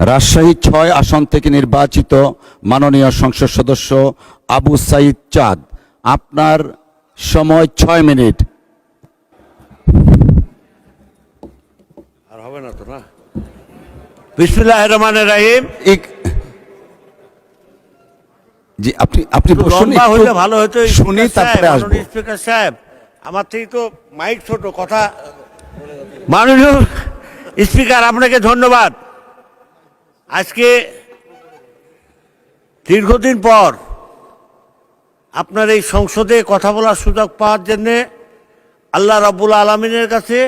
রাজশাহী ৬ আসন থেকে নির্বাচিত মাননীয় সংসদ সদস্য আবু সাইদ চাঁদ, আপনার সময় ৬ মিনিট। আর হবে না তো না। বিসমিল্লাহির রহমানির রহিম। জি, আপনি লম্বা হইলে ভালো হতো। শুনি তারপরে আসবো। স্পিকার সাহেব, আমার থেকে তো মাইক ছোট, কথা। মাননীয় স্পিকার, আপনাকে ধন্যবাদ। আজকে দীর্ঘদিন পর আপনার এই সংসদে কথা বলার সুযোগ পাওয়ার জন্যে আল্লাহ রাব্বুল আলামিনের কাছে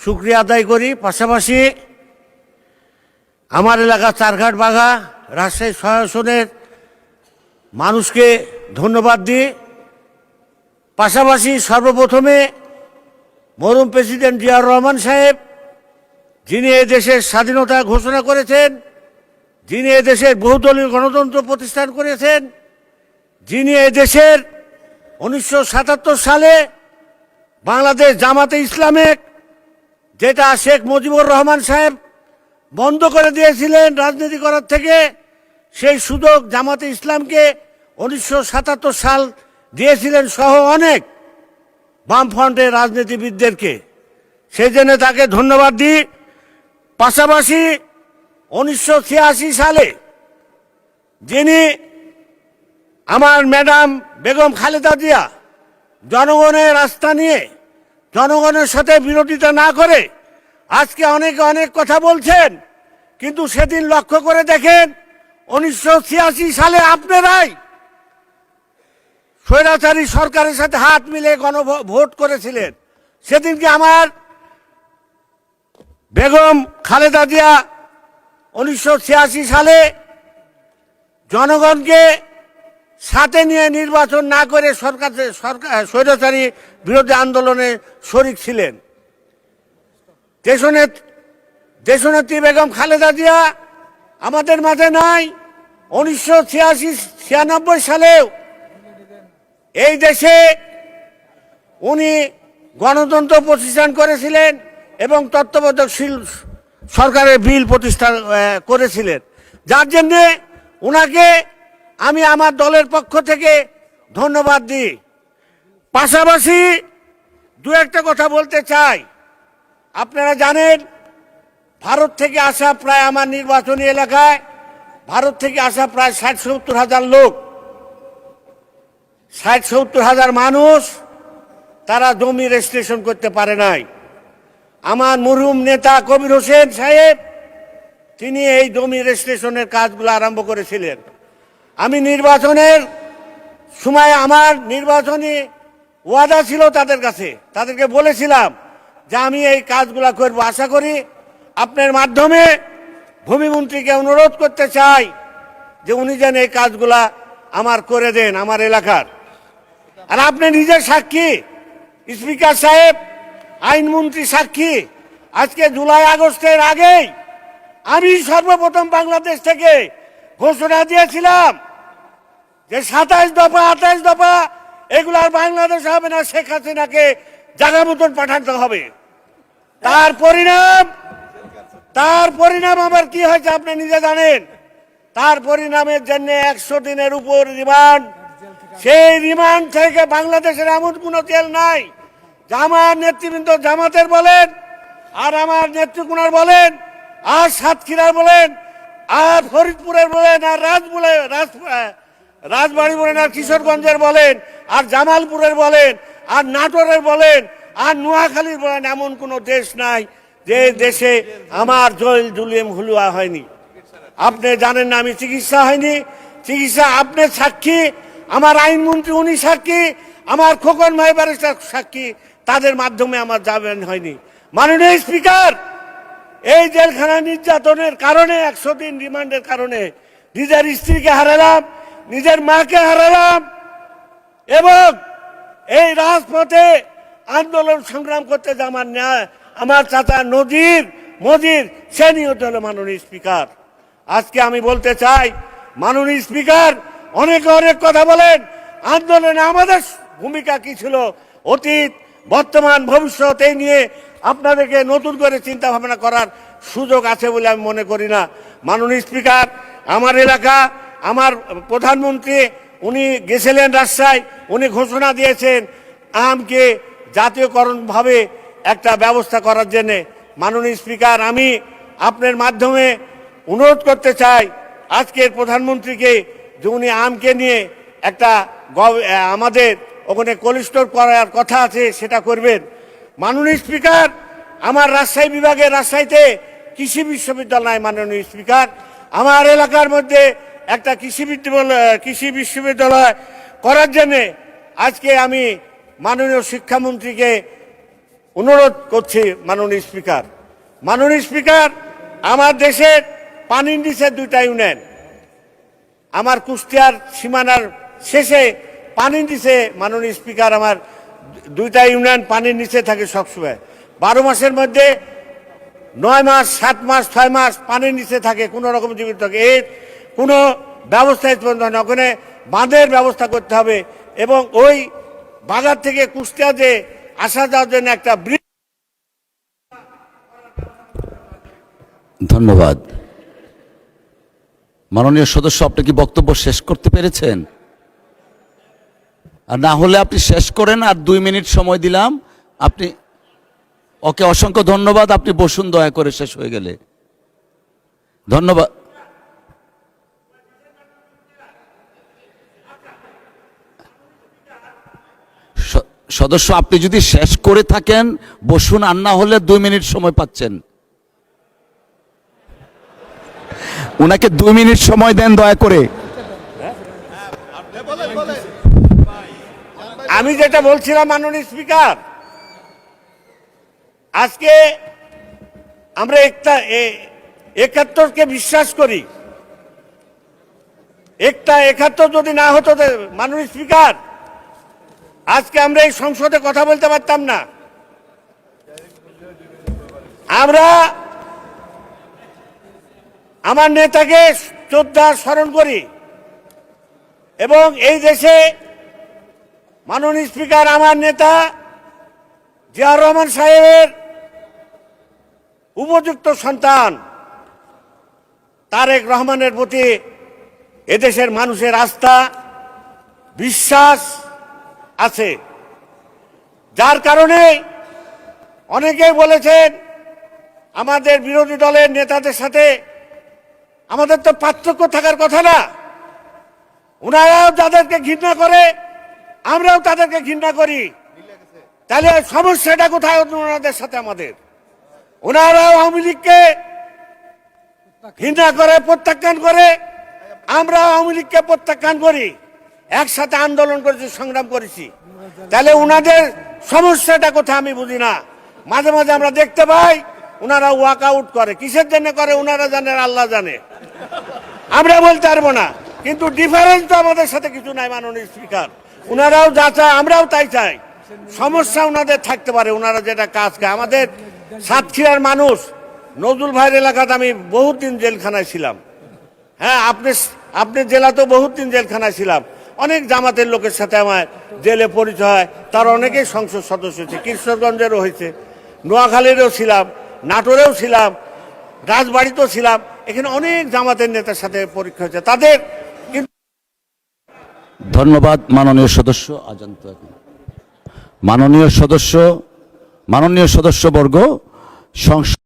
শুকরিয়া আদায় করি। পাশাপাশি আমার এলাকা চারঘাট বাঘা রাজশাহী ৬ আসনের মানুষকে ধন্যবাদ দিই। পাশাপাশি সর্বপ্রথমে মরহুম প্রেসিডেন্ট জিয়াউর রহমান সাহেব, যিনি এই দেশের স্বাধীনতা ঘোষণা করেছেন, যিনি এই দেশের বহুদলীয় গণতন্ত্র প্রতিষ্ঠান করেছেন, যিনি এই দেশের 1977 সালে বাংলাদেশ জামাতে ইসলামে, যেটা শেখ মুজিবুর রহমান সাহেব বন্ধ করে দিয়েছিলেন রাজনীতি করার থেকে, সেই সুযোগ জামাতে ইসলামকে 1977 সাল দিয়েছিলেন সহ অনেক বামফ্রন্টের রাজনীতিবিদদেরকে। সেই জন্য তাকে ধন্যবাদ দিই। পাশাপাশি 1986 সালে যিনি আমার ম্যাডাম বেগম খালেদা জিয়া জনগণের আস্থা নিয়ে জনগণের সাথে বিরোধিতা না করে আজকে অনেকে অনেক কথা বলছেন, কিন্তু সেদিন লক্ষ্য করে দেখেন 1986 সালে আপনারাই স্বৈরাচারী সরকারের সাথে হাত মিলে গণভোট করেছিলেন। সেদিনকে আমার বেগম খালেদা জিয়া 1986 সালে জনগণকে সাথে নিয়ে নির্বাচন না করে স্বৈরাচারী বিরোধী আন্দোলনে শরিক ছিলেন। দেশনেত্রী বেগম খালেদা জিয়া আমাদের মাঝে নাই। 1996 সালেও এই দেশে উনি গণতন্ত্র প্রতিষ্ঠান করেছিলেন এবং তত্ত্বাবধায়ক সরকারের বিল প্রতিষ্ঠা করেছিলেন, যার জন্যে ওনাকে আমি আমার দলের পক্ষ থেকে ধন্যবাদ দিই। পাশাপাশি দু একটা কথা বলতে চাই। আপনারা জানেন, ভারত থেকে আসা প্রায় আমার নির্বাচনী এলাকায় ভারত থেকে আসা প্রায় 60-70 হাজার লোক, 60-70 হাজার মানুষ তারা জমি রেজিস্ট্রেশন করতে পারে নাই। আমার মরহুম নেতা কবির হোসেন সাহেব, তিনি এই জমি রেজিস্ট্রেশনের কাজগুলো আরম্ভ করেছিলেন। আমি নির্বাচনের সময় আমার নির্বাচনী ওয়াদা ছিল তাদের কাছে, তাদেরকে বলেছিলাম যে আমি এই কাজগুলো করব। আশা করি আপনার মাধ্যমে ভূমিমন্ত্রীকে অনুরোধ করতে চাই যে উনি যেন এই কাজগুলা আমার করে দেন আমার এলাকার। আর আপনি নিজের সাক্ষী, স্পিকার সাহেব, আইনমন্ত্রী সাক্ষী। আজকে জুলাই আগস্টের আগেই আমি সর্বপ্রথম বাংলাদেশ থেকে ঘোষণা দিয়েছিলাম যে 27 দফা 28 দফা এগুলার বাংলাদেশ হবে না, শেখ হাসিনাকে জায়গা মতন পাঠাতে হবে। তার পরিণাম আবার কি হয়েছে আপনি নিজে জানেন। তার পরিণামের জন্য 100 দিনের উপর রিমান্ড। সেই রিমান্ড থেকে বাংলাদেশের এমন কোনো জেল নাই। আমার নেতৃবৃন্দ জামাতের বলেন, আর আমার নেত্রকোনার বলেন, আর সাতক্ষীরার বলেন, আর ফরিদপুরের বলেন, আর রাজবাড়ী বলেন, আর কিশোরগঞ্জের বলেন, আর জামালপুরের বলেন, আর নাটোরের বলেন, আর নোয়াখালীর বলেন, এমন কোনো দেশ নাই যে দেশে আমার জেল জুলুম হুলুয়া হয়নি। আপনি জানেন না, আমি চিকিৎসা হয়নি, চিকিৎসা আপনার সাক্ষী, আমার আইনমন্ত্রী উনি সাক্ষী, আমার খোকন ভাই ব্যারিস্টার সাক্ষী, তাদের মাধ্যমে আমার জামিন হয়নি। মাননীয় স্পিকার, এই জেলখানা নির্যাতনের কারণে 100 দিন রিমান্ডের কারণে নিজের স্ত্রীকে হারালাম, নিজের মাকে হারালাম, এবং এই রাজপথে আন্দোলন সংগ্রাম করতে যে আমার চাচা মজির সে নিহত হলো। মাননীয় স্পিকার, আজকে আমি বলতে চাই, মাননীয় স্পিকার, অনেকে অনেক কথা বলেন, আন্দোলনে আমাদের ভূমিকা কি ছিল, অতীত, বর্তমান, ভবিষ্যৎ, এই নিয়ে আপনাদেরকে নতুন করে চিন্তা ভাবনা করার সুযোগ আছে বলে আমি মনে করি না। মাননীয় স্পিকার, আমার এলাকা, আমার প্রধানমন্ত্রী উনি গেছিলেন রাজশাহী, উনি ঘোষণা দিয়েছেন আমকে জাতীয়করণভাবে একটা ব্যবস্থা করার জন্যে। মাননীয় স্পিকার, আমি আপনার মাধ্যমে অনুরোধ করতে চাই আজকের প্রধানমন্ত্রীকে যে উনি আমকে নিয়ে একটা আমাদের ওখানে কোল্ড স্টোর করার কথা আছে, সেটা করবেন। মাননীয় স্পিকার, আমার রাজশাহী বিভাগে রাজশাহীতে কৃষি বিশ্ববিদ্যালয়, মাননীয় স্পিকার, আমার এলাকার মধ্যে একটা কৃষি বিশ্ববিদ্যালয় করার জন্যে আজকে আমি মাননীয় শিক্ষামন্ত্রীকে অনুরোধ করছি। মাননীয় স্পিকার, মাননীয় স্পিকার, আমার দেশের পানির নিচে দুইটা ইউনিয়ন, আমার কুষ্টিয়ার সীমানার শেষে পানির নিচে, মাননীয় স্পিকার, আমার দুইটা ইউনিয়ন পানির নিচে থাকে সবসময়। 12 মাসের মধ্যে 9 মাস, 7 মাস, 6 মাস পানির নিচে থাকে, কোনো রকম জীবিত থাকে। এর কোনো ব্যবস্থা না, ওখানে বাঁধের ব্যবস্থা করতে হবে এবং ওই বাজার থেকে কুষ্টিয়া যে আসা যাওয়ার জন্য একটা ব্রিজ। ধন্যবাদ। মাননীয় সদস্য, আপনি কি বক্তব্য শেষ করতে পেরেছেন? আর না হলে আপনি শেষ করেন, আর 2 মিনিট সময় দিলাম আপনি। ওকে, অসংখ্য ধন্যবাদ। আপনি বসুন দয়া করে, শেষ হয়ে গেলে। ধন্যবাদ। সদস্য, আপনি যদি শেষ করে থাকেন বসুন, আর না হলে 2 মিনিট সময় পাচ্ছেন। উনাকে 2 মিনিট সময় দেন দয়া করে। আমি যেটা বলছিলাম মাননীয় স্পিকার, আজকে আমরা একাত্তরকে বিশ্বাস করি। 71 যদি না হতো, মাননীয় স্পিকার, আজকে আমরা এই সংসদে কথা বলতে পারতাম না। আমরা আমার নেতাকে শ্রদ্ধা স্মরণ করি এবং এই দেশে মাননীয় স্পিকার, আমার নেতা জিয়াউর রহমান সাহেবের উপযুক্ত সন্তান তারেক রহমানের প্রতি এদেশের মানুষের আস্থা, বিশ্বাস আছে, যার কারণে অনেকেই বলেছেন আমাদের বিরোধী দলের নেতাদের সাথে আমাদের তো পার্থক্য থাকার কথা না। ওনারাও যাদেরকে ঘৃণা করে, আমরাও তাদেরকে ঘৃণা করি, তাহলে সমস্যাটা কোথায় ওনাদের সাথে আমাদের? ওনারাও আওয়ামী লীগকে ঘৃণা করে, প্রত্যাখ্যান করে, আমরা আওয়ামী লীগকে প্রত্যাখ্যান করি, একসাথে আন্দোলন করেছি, সংগ্রাম করেছি, তাহলে ওনাদের সমস্যাটা কোথায় আমি বুঝি না। মাঝে মাঝে আমরা দেখতে পাই ওনারা ওয়াক আউট করে, কিসের জন্য করে ওনারা জানে, আল্লাহ জানে, আমরা বলতে পারবো না। কিন্তু ডিফারেন্স তো আমাদের সাথে কিছু নাই। মাননীয় স্পিকার, ওনারাও যা চায় আমরাও তাই চাই। সমস্যা ওনাদের থাকতে পারে, ওনারা যেটা কাজ করে। আমাদের সাতক্ষীরার মানুষ, নজরুল ভাইয়ের এলাকাতে আমি বহুত দিন জেলখানায় ছিলাম। হ্যাঁ, আপনার জেলাতেও বহুত দিন জেলখানায় ছিলাম। অনেক জামাতের লোকের সাথে আমার জেলে পরিচয় হয়, তার অনেকেই সংসদ সদস্য হয়েছে, কৃষ্ণগঞ্জেরও হয়েছে, নোয়াখালীরও ছিলাম, নাটোরেও ছিলাম, রাজবাড়িতেও ছিলাম। এখানে অনেক জামাতের নেতার সাথে পরীক্ষা হয়েছে তাদের। ধন্যবাদ মাননীয় সদস্য। মাননীয় সদস্যবর্গ, সংসদ